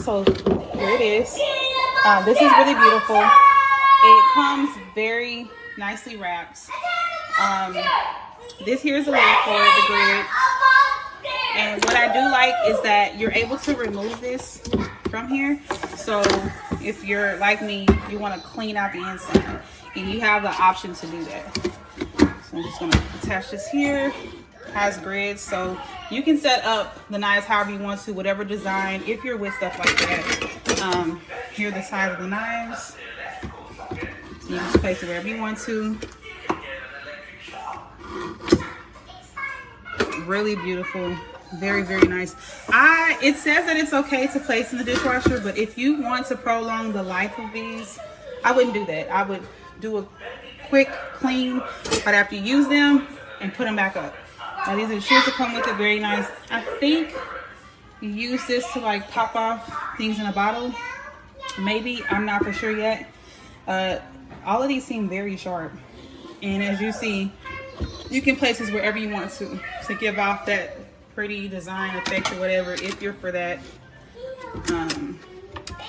So here it is. This is really beautiful. It comes very nicely wrapped. This here is a lid for the grid. And what I do like is that you're able to remove this from here. So if you're like me, you want to clean out the inside, and you have the option to do that. So I'm just going to attach this here. Has grids, so you can set up the knives however you want to, whatever design, if you're with stuff like that. Here are the sides of the knives. So you just place it wherever you want to. Really beautiful. Very, very nice. It says that it's okay to place in the dishwasher, but if you want to prolong the life of these, I wouldn't do that. I would do a quick clean right after you use them and put them back up. Now these are the shears that come with it. Very nice. I think you use this to like pop off things in a bottle. Maybe, I'm not for sure yet. All of these seem very sharp, and as you see, you can place this wherever you want to give off that pretty design effect or whatever, if you're for that.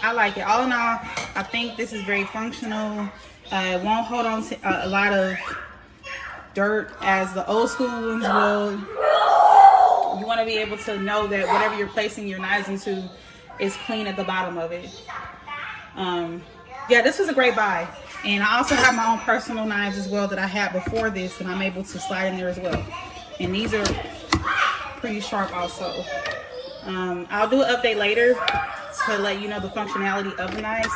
I like it. All in all, I think this is very functional. It won't hold on to a lot of dirt as the old school ones will. You want to be able to know that whatever you're placing your knives into is clean at the bottom of it. Yeah, this was a great buy. And I also have my own personal knives as well that I had before this, and I'm able to slide in there as well. And these are pretty sharp also. I'll do an update later to let you know the functionality of the knives.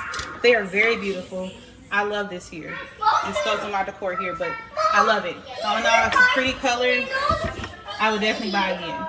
They are very beautiful. I love this here. This goes in my decor here, but I love it. All in all, it's a pretty color. I would definitely buy again.